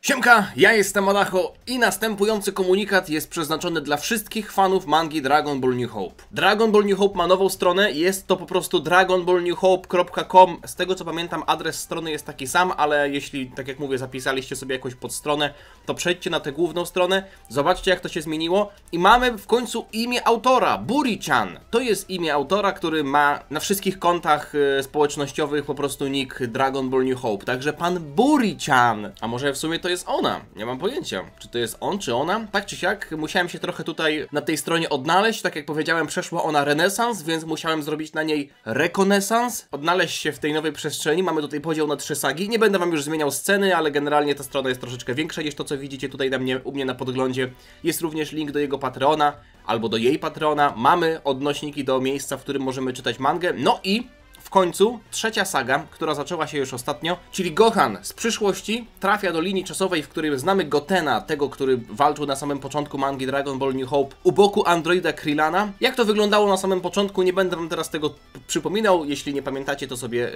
Siemka, ja jestem Adacho i następujący komunikat jest przeznaczony dla wszystkich fanów mangi Dragon Ball New Hope. Dragon Ball New Hope ma nową stronę, jest to po prostu dragonballnewhope.com. Z tego co pamiętam, adres strony jest taki sam, ale jeśli, tak jak mówię, zapisaliście sobie jakąś podstronę, to przejdźcie na tę główną stronę, zobaczcie jak to się zmieniło i mamy w końcu imię autora, Buri-chan. To jest imię autora, który ma na wszystkich kontach społecznościowych po prostu nick Dragon Ball New Hope, także pan Buri-chan, a może w sumie to jest ona, nie mam pojęcia, czy to jest on, czy ona, tak czy siak, musiałem się trochę tutaj na tej stronie odnaleźć, tak jak powiedziałem, przeszła ona renesans, więc musiałem zrobić na niej rekonesans, odnaleźć się w tej nowej przestrzeni. Mamy tutaj podział na 3 sagi, nie będę wam już zmieniał sceny, ale generalnie ta strona jest troszeczkę większa niż to, co widzicie tutaj u mnie na podglądzie. Jest również link do jego Patreona, albo do jej Patreona, mamy odnośniki do miejsca, w którym możemy czytać mangę, no i w końcu trzecia saga, która zaczęła się już ostatnio, czyli Gohan z przyszłości trafia do linii czasowej, w której znamy Gotena, tego, który walczył na samym początku mangi Dragon Ball New Hope u boku androida Krillana. Jak to wyglądało na samym początku, nie będę wam teraz tego przypominał, jeśli nie pamiętacie, to sobie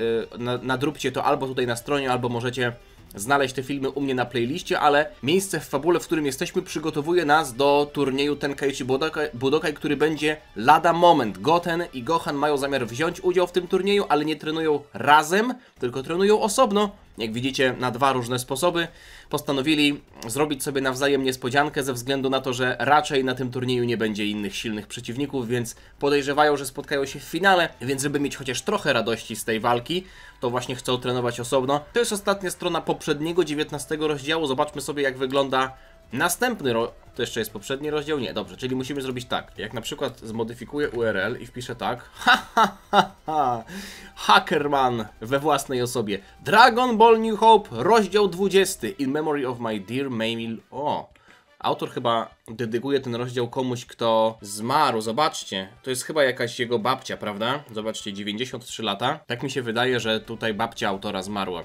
nadróbcie to albo tutaj na stronie, albo możecie znaleźć te filmy u mnie na playliście, ale miejsce w fabule, w którym jesteśmy, przygotowuje nas do turnieju Tenkaichi Budokai, który będzie lada moment. Goten i Gohan mają zamiar wziąć udział w tym turnieju, ale nie trenują razem, tylko trenują osobno. Jak widzicie, na 2 różne sposoby postanowili zrobić sobie nawzajem niespodziankę ze względu na to, że raczej na tym turnieju nie będzie innych silnych przeciwników, więc podejrzewają, że spotkają się w finale, więc żeby mieć chociaż trochę radości z tej walki, to właśnie chcą trenować osobno. To jest ostatnia strona poprzedniego, 19 rozdziału. Zobaczmy sobie, jak wygląda następny To jeszcze jest poprzedni rozdział? Nie, dobrze, czyli musimy zrobić tak. Jak na przykład zmodyfikuję URL i wpiszę tak. Hackerman we własnej osobie. Dragon Ball New Hope, rozdział 20. In memory of my dear Mail. O, autor chyba dedykuje ten rozdział komuś, kto zmarł. Zobaczcie, to jest chyba jakaś jego babcia, prawda? Zobaczcie, 93 lata. Tak mi się wydaje, że tutaj babcia autora zmarła.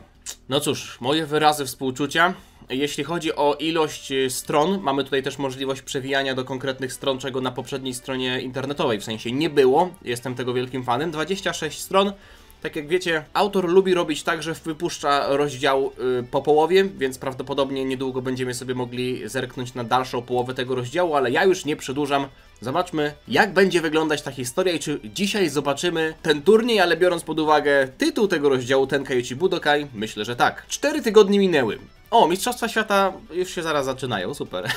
No cóż, moje wyrazy współczucia. Jeśli chodzi o ilość stron, mamy tutaj też możliwość przewijania do konkretnych stron, czego na poprzedniej stronie internetowej w sensie nie było. Jestem tego wielkim fanem. 26 stron. Tak jak wiecie, autor lubi robić tak, że wypuszcza rozdział po połowie, więc prawdopodobnie niedługo będziemy sobie mogli zerknąć na dalszą połowę tego rozdziału, ale ja już nie przedłużam. Zobaczmy, jak będzie wyglądać ta historia i czy dzisiaj zobaczymy ten turniej, ale biorąc pod uwagę tytuł tego rozdziału Tenkaichi Budokai, myślę, że tak. 4 tygodnie minęły. O, Mistrzostwa Świata już się zaraz zaczynają, super.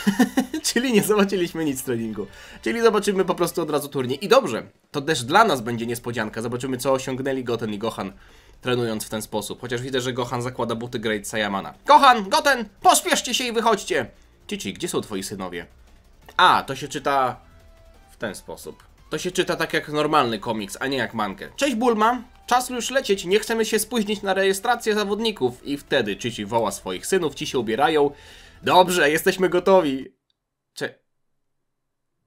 Czyli nie zobaczyliśmy nic z treningu. Czyli zobaczymy po prostu od razu turniej. I dobrze, to też dla nas będzie niespodzianka. Zobaczymy, co osiągnęli Goten i Gohan, trenując w ten sposób. Chociaż widzę, że Gohan zakłada buty Great Saiyamana. Gohan, Goten, pospieszcie się i wychodźcie! Cici, gdzie są twoi synowie? A, to się czyta w ten sposób. To się czyta tak jak normalny komiks, a nie jak mangę. Cześć Bulma! Czas już lecieć, nie chcemy się spóźnić na rejestrację zawodników. I wtedy Chichi woła swoich synów, ci się ubierają. Dobrze, jesteśmy gotowi.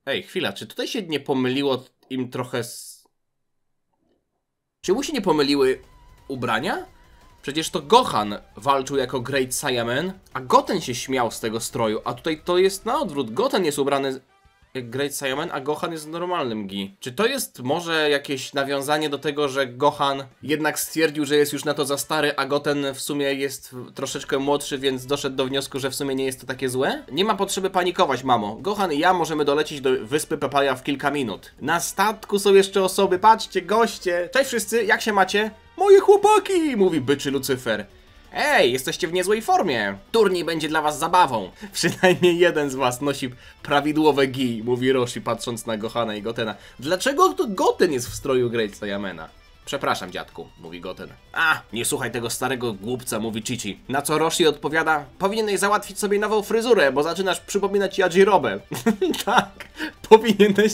Ej, chwila, czy tutaj się nie pomyliło im trochę Czy mu się nie pomyliły ubrania? Przecież to Gohan walczył jako Great Saiyaman, a Goten się śmiał z tego stroju, a tutaj to jest na odwrót. Goten jest ubrany jak Great Saiyaman, a Gohan jest normalnym gi. Czy to jest może jakieś nawiązanie do tego, że Gohan jednak stwierdził, że jest już na to za stary, a Goten w sumie jest troszeczkę młodszy, więc doszedł do wniosku, że w sumie nie jest to takie złe? Nie ma potrzeby panikować, mamo. Gohan i ja możemy dolecieć do wyspy Papaja w kilka minut. Na statku są jeszcze osoby, patrzcie, goście. Cześć wszyscy, jak się macie? Moje chłopaki, mówi byczy Lucyfer. Ej, jesteście w niezłej formie. Turniej będzie dla was zabawą. Przynajmniej jeden z was nosi prawidłowe gi, mówi Roshi, patrząc na Gohana i Gotena. Dlaczego to Goten jest w stroju Great Saiyamana? Przepraszam, dziadku, mówi Goten. A, nie słuchaj tego starego głupca, mówi Chichi. Na co Roshi odpowiada, powinieneś załatwić sobie nową fryzurę, bo zaczynasz przypominać Yajirobę. Tak, powinieneś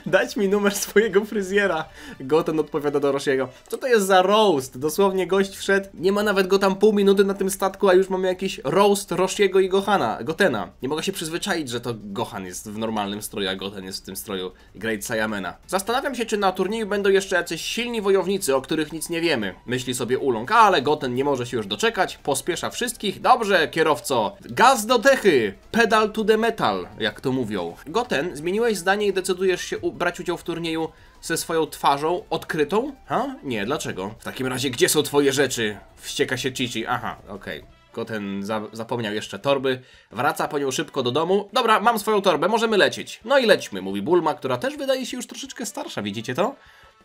dać mi numer swojego fryzjera. Goten odpowiada do Roshiego. Co to jest za roast? Dosłownie gość wszedł, nie ma nawet go tam pół minuty na tym statku, a już mamy jakiś roast Roshiego i Gotena. Nie mogę się przyzwyczaić, że to Gohan jest w normalnym stroju, a Goten jest w tym stroju Great Saiyamana. Zastanawiam się, czy na turnieju będą jeszcze jacyś silni wojownicy, o których nic nie wiemy. Myśli sobie Ulong, ale Goten nie może się już doczekać, pospiesza wszystkich. Dobrze, kierowco, gaz do dechy, pedal to the metal, jak to mówią. Goten, zmieniłeś zdanie i decydujesz się brać udział w turnieju ze swoją twarzą odkrytą? Ha? Nie, dlaczego? W takim razie, gdzie są twoje rzeczy? Wścieka się Chichi. Aha, okej. Goten zapomniał jeszcze torby. Wraca po nią szybko do domu. Dobra, mam swoją torbę, możemy lecieć. No i lećmy, mówi Bulma, która też wydaje się już troszeczkę starsza, widzicie to?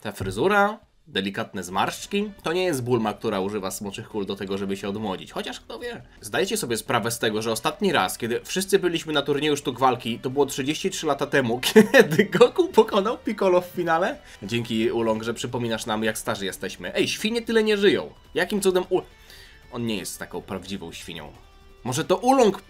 Ta fryzura, delikatne zmarszczki. To nie jest Bulma, która używa smoczych kul do tego, żeby się odmłodzić. Chociaż kto wie. Zdajecie sobie sprawę z tego, że ostatni raz, kiedy wszyscy byliśmy na turnieju sztuk walki, to było 33 lata temu, kiedy Goku pokonał Piccolo w finale? Dzięki Ulong, że przypominasz nam, jak starzy jesteśmy. Ej, świnie tyle nie żyją. Jakim cudem On nie jest taką prawdziwą świnią. Może to Ulong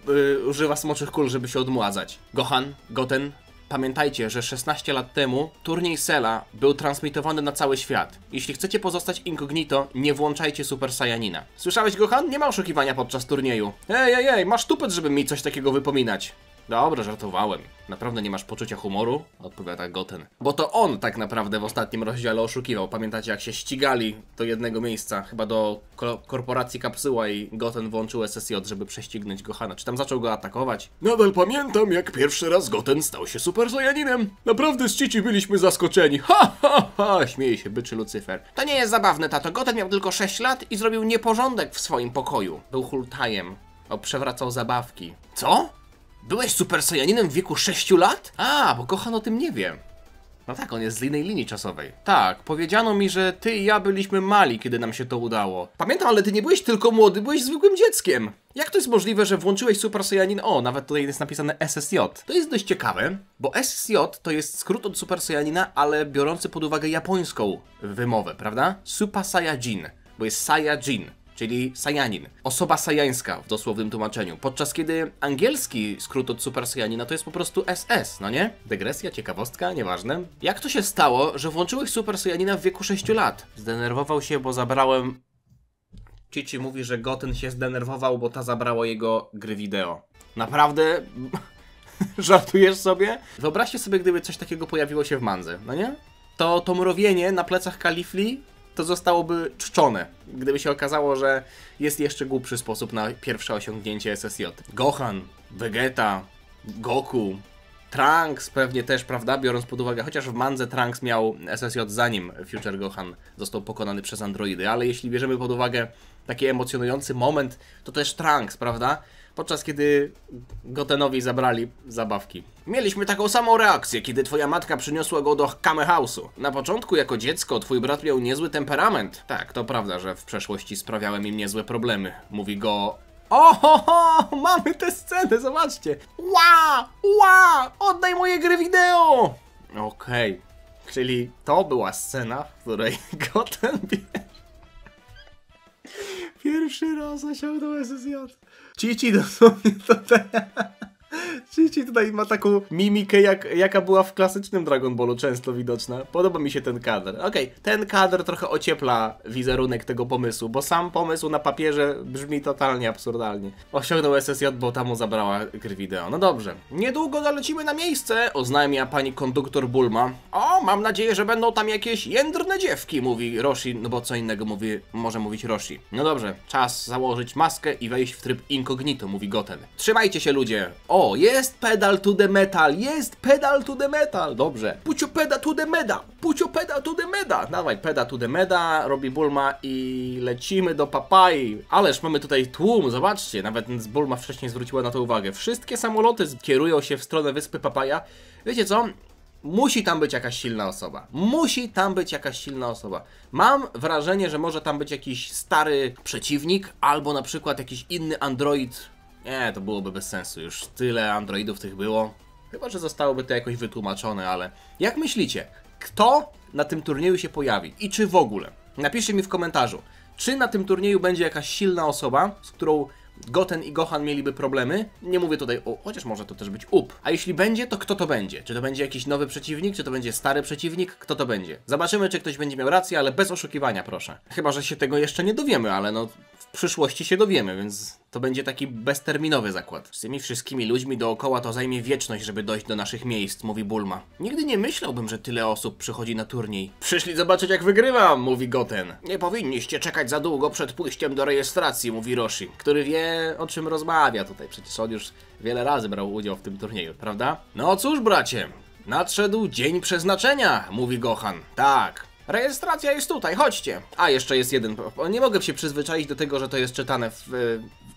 używa smoczych kul, żeby się odmładzać. Gohan, Goten, pamiętajcie, że 16 lat temu turniej Cella był transmitowany na cały świat. Jeśli chcecie pozostać incognito, nie włączajcie Super Saiyanina. Słyszałeś, Gohan? Nie ma oszukiwania podczas turnieju. Ej, masz tupet, żeby mi coś takiego wypominać. Dobra, żartowałem. Naprawdę nie masz poczucia humoru? Odpowiada Goten. Bo to on tak naprawdę w ostatnim rozdziale oszukiwał. Pamiętacie, jak się ścigali do jednego miejsca, chyba do korporacji Kapsuła i Goten włączył SSJ, żeby prześcignąć Gohana. Czy tam zaczął go atakować? Nadal pamiętam, jak pierwszy raz Goten stał się Super Saiyaninem. Naprawdę z Cici byliśmy zaskoczeni. Ha, śmieje się byczy Lucyfer. To nie jest zabawne, tato. Goten miał tylko 6 lat i zrobił nieporządek w swoim pokoju. Był hultajem. Przewracał zabawki. Co? Byłeś Super Saiyaninem w wieku 6 lat? A, bo Gohan o tym nie wie. No tak, on jest z innej linii czasowej. Tak, powiedziano mi, że ty i ja byliśmy mali, kiedy nam się to udało. Pamiętam, ale ty nie byłeś tylko młody, byłeś zwykłym dzieckiem. Jak to jest możliwe, że włączyłeś Super Saiyanin? O, nawet tutaj jest napisane SSJ. To jest dość ciekawe, bo SSJ to jest skrót od Super Saiyanina, ale biorący pod uwagę japońską wymowę, prawda? Super Saiyajin, bo jest Saiyajin, czyli Saiyanin. Osoba sajańska w dosłownym tłumaczeniu. Podczas kiedy angielski skrót od Super Saiyanina to jest po prostu SS, no nie? Dygresja, ciekawostka, nieważne. Jak to się stało, że włączyłeś Super Saiyanina w wieku 6 lat? Zdenerwował się, bo zabrałem... Cici mówi, że Goten się zdenerwował, bo ta zabrała jego gry wideo. Naprawdę? Żartujesz sobie? Wyobraźcie sobie, gdyby coś takiego pojawiło się w mandze, no nie? To mrowienie na plecach Kalifli to zostałoby czczone, gdyby się okazało, że jest jeszcze głupszy sposób na pierwsze osiągnięcie SSJ. Gohan, Vegeta, Goku, Trunks pewnie też, prawda, biorąc pod uwagę, chociaż w mandze Trunks miał SSJ zanim Future Gohan został pokonany przez androidy, ale jeśli bierzemy pod uwagę taki emocjonujący moment, to też Trunks, prawda? Podczas kiedy Gotenowi zabrali zabawki. Mieliśmy taką samą reakcję, kiedy twoja matka przyniosła go do Kame House'u. Na początku, jako dziecko, twój brat miał niezły temperament. Tak, to prawda, że w przeszłości sprawiałem im niezłe problemy. Mówi go... Ohoho, mamy tę scenę, zobaczcie. Oddaj moje gry wideo. Okej. Czyli to była scena, w której Goten pierwszy raz osiągnął SSJ. Cici dosłownie tutaj... Cici tutaj ma taką mimikę, jaka była w klasycznym Dragon Ballu, często widoczna. Podoba mi się ten kadr. Okej, ten kadr trochę ociepla wizerunek tego pomysłu, bo sam pomysł na papierze brzmi totalnie absurdalnie. Osiągnął SSJ, bo tam mu zabrała gry wideo. No dobrze. Niedługo dolecimy na miejsce, oznajmia pani konduktor Bulma. O, mam nadzieję, że będą tam jakieś jędrne dziewki, mówi Roshi, no bo co innego może mówić Roshi. No dobrze, czas założyć maskę i wejść w tryb incognito, mówi Goten. Trzymajcie się, ludzie. O, jest pedal to the metal, jest pedal to the metal. Dobrze. Put your pedal to the meda, put your pedal to the meda. Dawaj, pedal to the meda, robi Bulma i lecimy do Papai. Ależ mamy tutaj tłum, zobaczcie, nawet Bulma wcześniej zwróciła na to uwagę. Wszystkie samoloty kierują się w stronę wyspy Papaja. Wiecie co? Musi tam być jakaś silna osoba. Musi tam być jakaś silna osoba. Mam wrażenie, że może tam być jakiś stary przeciwnik, albo na przykład jakiś inny android. Nie, to byłoby bez sensu, już tyle androidów tych było. Chyba że zostałoby to jakoś wytłumaczone, ale... Jak myślicie, kto na tym turnieju się pojawi? I czy w ogóle? Napiszcie mi w komentarzu, czy na tym turnieju będzie jakaś silna osoba, z którą Goten i Gohan mieliby problemy? Nie mówię tutaj o... chociaż może to też być up. A jeśli będzie, to kto to będzie? Czy to będzie jakiś nowy przeciwnik? Czy to będzie stary przeciwnik? Kto to będzie? Zobaczymy, czy ktoś będzie miał rację, ale bez oszukiwania, proszę. Chyba że się tego jeszcze nie dowiemy, ale no... w przyszłości się dowiemy, więc to będzie taki bezterminowy zakład. Z tymi wszystkimi ludźmi dookoła to zajmie wieczność, żeby dojść do naszych miejsc, mówi Bulma. Nigdy nie myślałbym, że tyle osób przychodzi na turniej. Przyszli zobaczyć, jak wygrywam, mówi Goten. Nie powinniście czekać za długo przed pójściem do rejestracji, mówi Roshi, który wie, o czym rozmawia tutaj. Przecież on już wiele razy brał udział w tym turnieju, prawda? No cóż, bracie, nadszedł dzień przeznaczenia, mówi Gohan. Tak. Rejestracja jest tutaj, chodźcie. A, jeszcze jest jeden. Nie mogę się przyzwyczaić do tego, że to jest czytane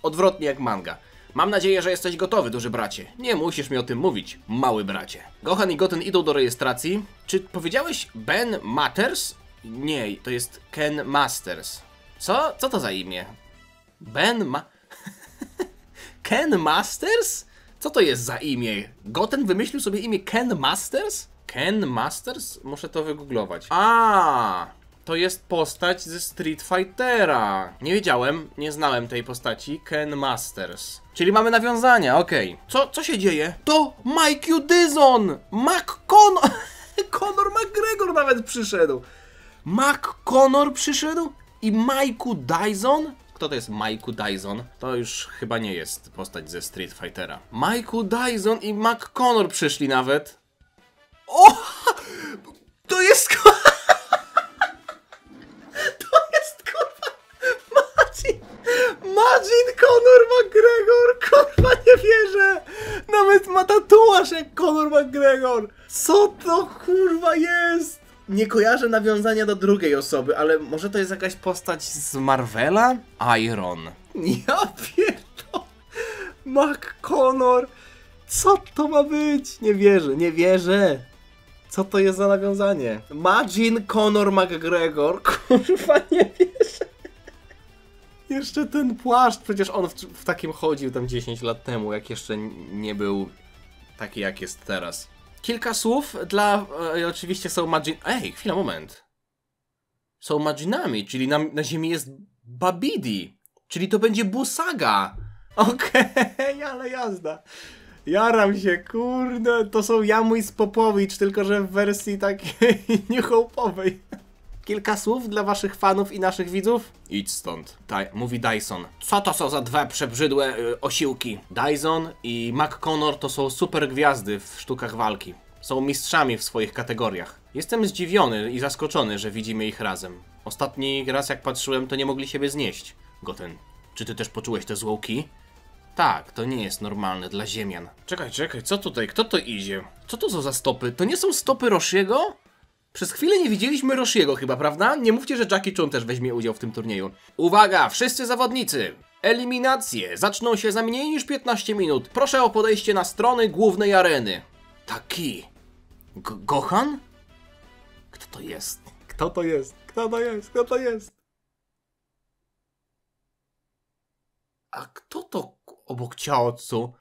odwrotnie jak manga. Mam nadzieję, że jesteś gotowy, duży bracie. Nie musisz mi o tym mówić, mały bracie. Gohan i Goten idą do rejestracji. Czy powiedziałeś Ben Matters? Nie, to jest Ken Masters. Co? Co to za imię? Ken Masters? Co to jest za imię? Goten wymyślił sobie imię Ken Masters? Ken Masters? Muszę to wygooglować. A, to jest postać ze Street Fightera. Nie wiedziałem, nie znałem tej postaci. Ken Masters. Czyli mamy nawiązania, okej. Co się dzieje? To Mike Dyson! Conor McGregor nawet przyszedł. Conor przyszedł? I Mike'u Dyson? Kto to jest Mike'u Dyson? To już chyba nie jest postać ze Street Fightera. Mike'u Dyson i Conor przyszli nawet. O! To jest to jest kurwa Majin Conor McGregor! Kurwa nie wierzę! Nawet ma tatuaż jak Conor McGregor! Co to kurwa jest? Nie kojarzę nawiązania do drugiej osoby, ale może to jest jakaś postać z Marvela? Iron. Ja pierdolę. Conor. Co to ma być? Nie wierzę, nie wierzę. Co to jest za nawiązanie? Majin Conor McGregor. Kurwa nie wierzę. Jeszcze ten płaszcz, przecież on w takim chodził tam 10 lat temu, jak jeszcze nie był taki jak jest teraz. Kilka słów dla... oczywiście są Majin... Ej, chwila, moment. Są Majinami, czyli na ziemi jest Babidi. Czyli to będzie Busaga. Okej, ale jazda. Jaram się, kurde. To są Yamu z Popowicz, tylko że w wersji takiej New Hope'owej. Kilka słów dla waszych fanów i naszych widzów? Idź stąd. Mówi Dyson. Co to są za dwa przebrzydłe osiłki? Dyson i Conor to są super gwiazdy w sztukach walki. Są mistrzami w swoich kategoriach. Jestem zdziwiony i zaskoczony, że widzimy ich razem. Ostatni raz jak patrzyłem, to nie mogli siebie znieść. Goten, czy ty też poczułeś te złołki? Tak, to nie jest normalne dla ziemian. Czekaj, co tutaj? Kto to idzie? Co to są za stopy? To nie są stopy Roshiego? Przez chwilę nie widzieliśmy Roshiego chyba, prawda? Nie mówcie, że Jackie Chun też weźmie udział w tym turnieju. Uwaga, wszyscy zawodnicy! Eliminacje zaczną się za mniej niż 15 minut. Proszę o podejście na strony głównej areny. Taki. Gohan? Kto to jest? Kto to jest? Kto to jest? Kto to jest? A kto to obok Chaozu?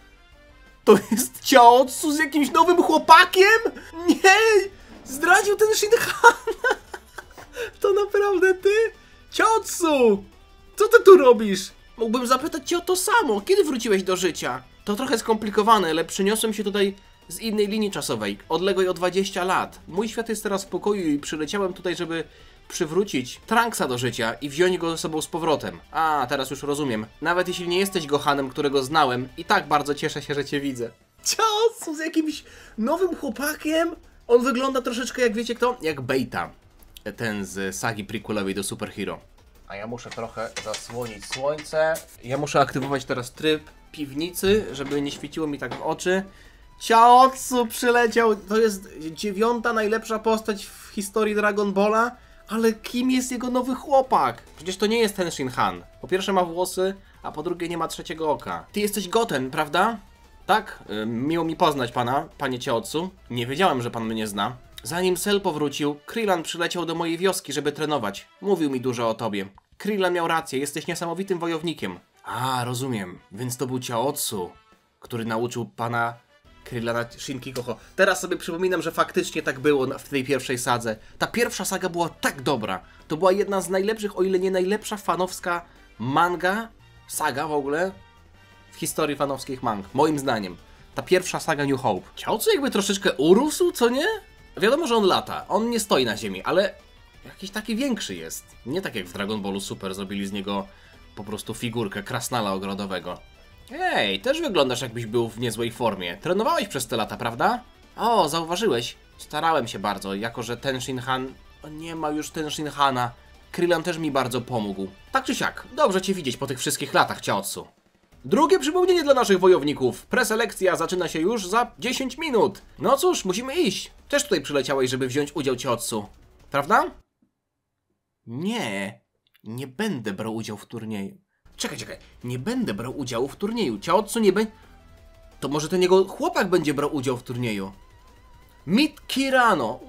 To jest Chaozu z jakimś nowym chłopakiem? Nie! Zdradził ten Shinhan! To naprawdę ty? Chaozu! Co ty tu robisz? Mógłbym zapytać cię o to samo. Kiedy wróciłeś do życia? To trochę skomplikowane, ale przyniosłem się tutaj z innej linii czasowej, odległej o 20 lat. Mój świat jest teraz w pokoju i przyleciałem tutaj, żeby przywrócić Trunksa do życia i wziąć go ze sobą z powrotem. A, teraz już rozumiem. Nawet jeśli nie jesteś Gohanem, którego znałem, i tak bardzo cieszę się, że cię widzę. Chaozu z jakimś nowym chłopakiem? On wygląda troszeczkę jak, wiecie kto? Jak Beta. Ten z sagi prequelowej do Super Hero. A ja muszę trochę zasłonić słońce. Ja muszę aktywować teraz tryb piwnicy, żeby nie świeciło mi tak w oczy. Chaozu przyleciał. To jest 9. najlepsza postać w historii Dragon Balla. Ale kim jest jego nowy chłopak? Przecież to nie jest ten Shinhan. Po pierwsze ma włosy, a po drugie nie ma trzeciego oka. Ty jesteś Goten, prawda? Tak? Miło mi poznać pana, panie Chaozu. Nie wiedziałem, że pan mnie zna. Zanim Cell powrócił, Krillin przyleciał do mojej wioski, żeby trenować. Mówił mi dużo o tobie. Krillin miał rację, jesteś niesamowitym wojownikiem. A, rozumiem. Więc to był Chaozu, który nauczył pana Krillina Shinkikoho. Teraz sobie przypominam, że faktycznie tak było w tej pierwszej sadze. Ta pierwsza saga była tak dobra. To była jedna z najlepszych, o ile nie najlepsza fanowska manga, saga w ogóle, w historii fanowskich mang. Moim zdaniem. Ta pierwsza saga New Hope. Chaozu jakby troszeczkę urósł, co nie? Wiadomo, że on lata. On nie stoi na ziemi, ale jakiś taki większy jest. Nie tak jak w Dragon Ballu Super zrobili z niego po prostu figurkę krasnala ogrodowego. Ej, też wyglądasz jakbyś był w niezłej formie. Trenowałeś przez te lata, prawda? O, zauważyłeś. Starałem się bardzo, jako że ten Shinhan... Nie ma już ten Shinhana. Krillin też mi bardzo pomógł. Tak czy siak, dobrze cię widzieć po tych wszystkich latach, Chaozu. Drugie przypomnienie dla naszych wojowników. Preselekcja zaczyna się już za 10 minut. No cóż, musimy iść. Też tutaj przyleciałeś, żeby wziąć udział, Chaozu. Prawda? Nie będę brał udziału w turnieju. Czekaj. Nie będę brał udziału w turnieju. Chaozu nie będzie... To może ten jego chłopak będzie brał udział w turnieju. Meet Kirano.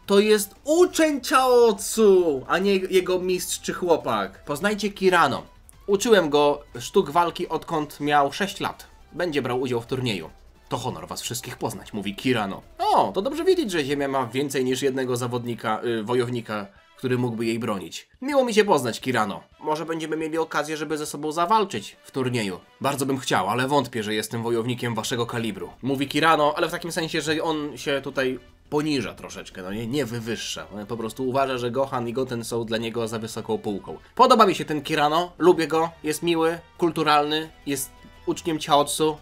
To jest uczeń Chaozu, a nie jego mistrz czy chłopak. Poznajcie Kirano. Uczyłem go sztuk walki odkąd miał 6 lat. Będzie brał udział w turnieju. To honor was wszystkich poznać, mówi Kirano. O, to dobrze wiedzieć, że Ziemia ma więcej niż jednego zawodnika, wojownika, który mógłby jej bronić. Miło mi się poznać, Kirano. Może będziemy mieli okazję, żeby ze sobą zawalczyć w turnieju. Bardzo bym chciał, ale wątpię, że jestem wojownikiem waszego kalibru. Mówi Kirano, ale w takim sensie, że on się tutaj poniża troszeczkę, no nie wywyższa. On po prostu uważa, że Gohan i Goten są dla niego za wysoką półką. Podoba mi się ten Kirano, lubię go, jest miły, kulturalny, jest uczniem Chaozu.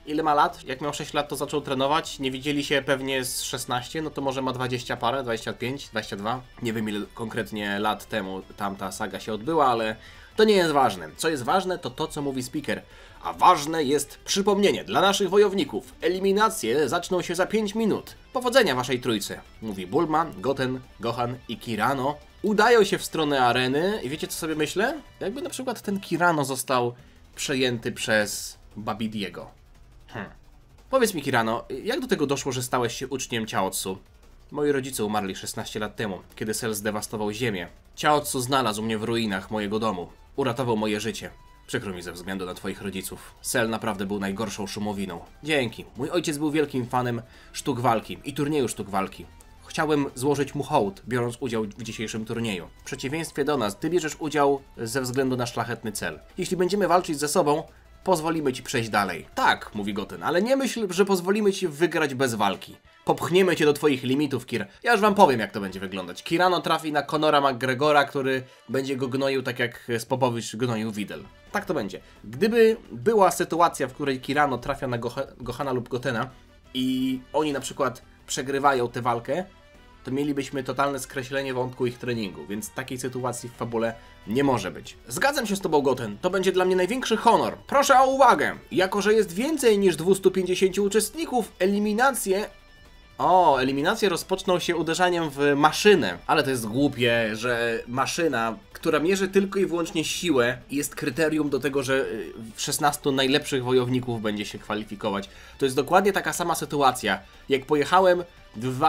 Ile ma lat? Jak miał 6 lat, to zaczął trenować. Nie widzieli się pewnie z 16, no to może ma 20 parę, 25, 22. Nie wiem, ile konkretnie lat temu tamta saga się odbyła, ale to nie jest ważne. Co jest ważne, to to, co mówi speaker. A ważne jest przypomnienie dla naszych wojowników. Eliminacje zaczną się za 5 minut. Powodzenia waszej trójce. Mówi Bulma, Goten, Gohan i Kirano. Udają się w stronę areny i wiecie, co sobie myślę? Jakby na przykład ten Kirano został przejęty przez Babidiego. Powiedz mi, Kirano, jak do tego doszło, że stałeś się uczniem Chaozu? Moi rodzice umarli 16 lat temu, kiedy Cell zdewastował ziemię. Chaozu znalazł mnie w ruinach mojego domu. Uratował moje życie. Przykro mi ze względu na twoich rodziców. Cell naprawdę był najgorszą szumowiną. Dzięki. Mój ojciec był wielkim fanem sztuk walki i turnieju sztuk walki. Chciałem złożyć mu hołd, biorąc udział w dzisiejszym turnieju. W przeciwieństwie do nas, ty bierzesz udział ze względu na szlachetny cel. Jeśli będziemy walczyć ze sobą, pozwolimy ci przejść dalej. Tak, mówi Goten, ale nie myśl, że pozwolimy ci wygrać bez walki. Popchniemy cię do twoich limitów, Kir. Ja już wam powiem, jak to będzie wyglądać. Kirano trafi na Conora McGregora, który będzie go gnoił tak jak Spopowicz gnoił Videl. Tak to będzie. Gdyby była sytuacja, w której Kirano trafia na Gohana lub Gotena i oni na przykład przegrywają tę walkę, to mielibyśmy totalne skreślenie wątku ich treningu, więc takiej sytuacji w fabule nie może być. Zgadzam się z tobą, Goten, to będzie dla mnie największy honor. Proszę o uwagę, jako że jest więcej niż 250 uczestników, eliminacje rozpoczną się uderzaniem w maszynę. Ale to jest głupie, że maszyna, która mierzy tylko i wyłącznie siłę, jest kryterium do tego, że 16 najlepszych wojowników będzie się kwalifikować. To jest dokładnie taka sama sytuacja, jak pojechałem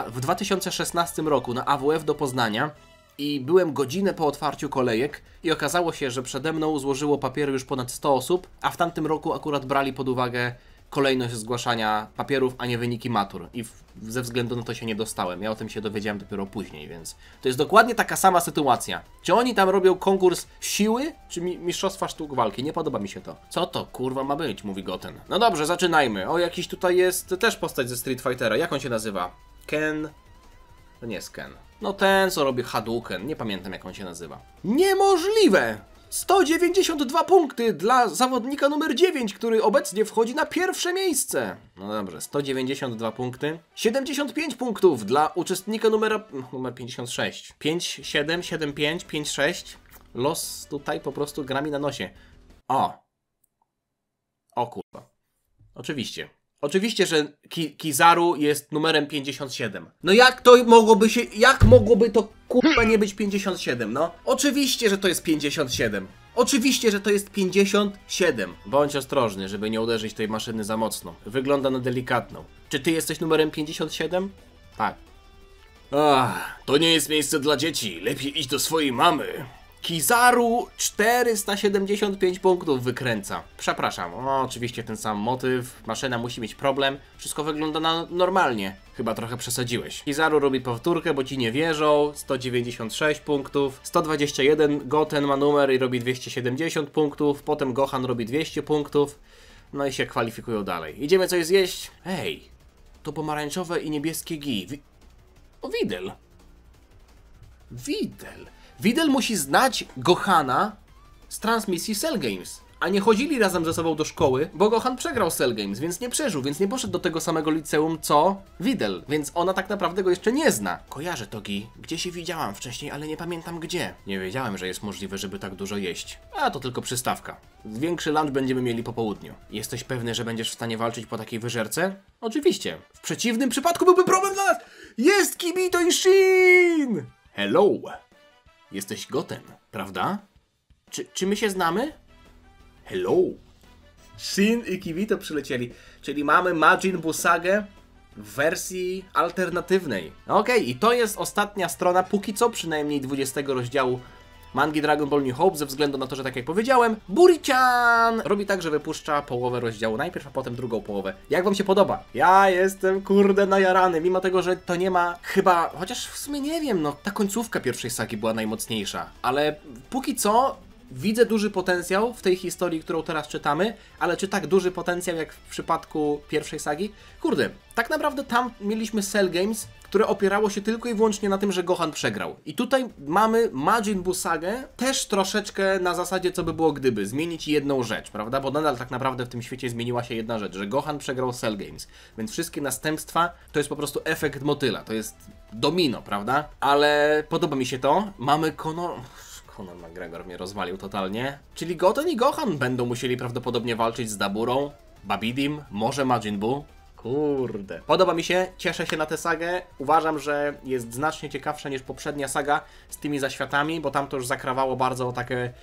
w 2016 roku na AWF do Poznania i byłem godzinę po otwarciu kolejek i okazało się, że przede mną złożyło papiery już ponad 100 osób, a w tamtym roku akurat brali pod uwagę kolejność zgłaszania papierów, a nie wyniki matur. I ze względu na to się nie dostałem. Ja o tym się dowiedziałem dopiero później, więc to jest dokładnie taka sama sytuacja. Czy oni tam robią konkurs siły, czy mistrzostwa sztuk walki? Nie podoba mi się to. Co to kurwa ma być, mówi Goten. No dobrze, zaczynajmy. O, jakiś tutaj jest też postać ze Street Fightera. Jak on się nazywa? Ken? To nie jest Ken. No ten, co robi Hadouken. Nie pamiętam, jak on się nazywa. Niemożliwe! 192 punkty dla zawodnika numer 9, który obecnie wchodzi na pierwsze miejsce. No dobrze, 192 punkty. 75 punktów dla uczestnika numer 56. 5, 7, 7, 5, 5, 6. Los tutaj po prostu gra mi na nosie. O kurwa. Oczywiście. Oczywiście, że Kizaru jest numerem 57. No jak mogłoby to kurwa nie być 57, no? Oczywiście, że to jest 57. Oczywiście, że to jest 57. Bądź ostrożny, żeby nie uderzyć tej maszyny za mocno. Wygląda na delikatną. Czy ty jesteś numerem 57? Tak. To nie jest miejsce dla dzieci. Lepiej iść do swojej mamy. Kizaru 475 punktów wykręca. Przepraszam, oczywiście ten sam motyw, maszyna musi mieć problem, wszystko wygląda normalnie. Chyba trochę przesadziłeś. Kizaru robi powtórkę, bo ci nie wierzą, 196 punktów, 121, Goten ma numer i robi 270 punktów, potem Gohan robi 200 punktów, no i się kwalifikują dalej. Idziemy coś zjeść? Ej, to pomarańczowe i niebieskie gi. Videl. Videl musi znać Gohana z transmisji Cell Games, a nie chodzili razem ze sobą do szkoły, bo Gohan przegrał Cell Games, więc nie przeżył, więc nie poszedł do tego samego liceum co Videl, więc ona tak naprawdę go jeszcze nie zna. Kojarzę to gi, gdzie się widziałam wcześniej, ale nie pamiętam gdzie. Nie wiedziałem, że jest możliwe, żeby tak dużo jeść. A to tylko przystawka. Większy lunch będziemy mieli po południu. Jesteś pewny, że będziesz w stanie walczyć po takiej wyżerce? Oczywiście. W przeciwnym przypadku byłby problem dla nas! Jest Kibito i Shin! Hello! Jesteś Goten, prawda? Czy my się znamy? Hello! Shin i Kirito przylecieli, czyli mamy Majin Buu sagę w wersji alternatywnej. Okej, i to jest ostatnia strona, póki co, przynajmniej 20 rozdziału mangi Dragon Ball New Hope, ze względu na to, że tak jak powiedziałem, Buri-chan robi tak, że wypuszcza połowę rozdziału najpierw, a potem drugą połowę. Jak wam się podoba? Ja jestem kurde najarany, mimo tego, że to nie ma chyba, chociaż w sumie nie wiem, no ta końcówka pierwszej sagi była najmocniejsza, ale póki co widzę duży potencjał w tej historii, którą teraz czytamy, ale czy tak duży potencjał jak w przypadku pierwszej sagi? Kurde, tak naprawdę tam mieliśmy Cell Games, które opierało się tylko i wyłącznie na tym, że Gohan przegrał. I tutaj mamy Majin Buu sagę, też troszeczkę na zasadzie co by było gdyby, zmienić jedną rzecz, prawda? Bo nadal tak naprawdę w tym świecie zmieniła się jedna rzecz, że Gohan przegrał Cell Games, więc wszystkie następstwa to jest po prostu efekt motyla, to jest domino, prawda? Ale podoba mi się to, mamy Conor McGregor mnie rozwalił totalnie. Czyli Goten i Gohan będą musieli prawdopodobnie walczyć z Daburą, Babidim, może Majin Buu. Kurde. Podoba mi się, cieszę się na tę sagę. Uważam, że jest znacznie ciekawsza niż poprzednia saga z tymi zaświatami, bo tam to już zakrawało bardzo takie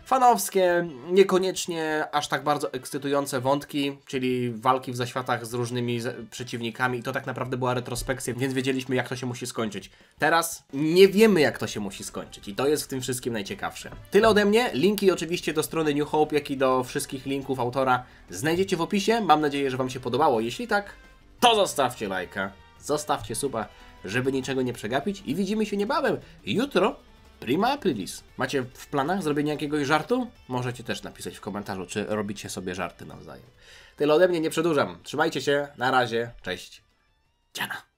fanowskie, niekoniecznie aż tak bardzo ekscytujące wątki, czyli walki w zaświatach z różnymi przeciwnikami i to tak naprawdę była retrospekcja, więc wiedzieliśmy jak to się musi skończyć. Teraz nie wiemy jak to się musi skończyć i to jest w tym wszystkim najciekawsze. Tyle ode mnie, linki oczywiście do strony New Hope, jak i do wszystkich linków autora znajdziecie w opisie. Mam nadzieję, że wam się podobało, jeśli tak, to zostawcie lajka, zostawcie suba, żeby niczego nie przegapić i widzimy się niebawem, jutro. Prima aprilis. Macie w planach zrobienie jakiegoś żartu? Możecie też napisać w komentarzu, czy robicie sobie żarty nawzajem. Tyle ode mnie, nie przedłużam. Trzymajcie się, na razie, cześć. Dziana.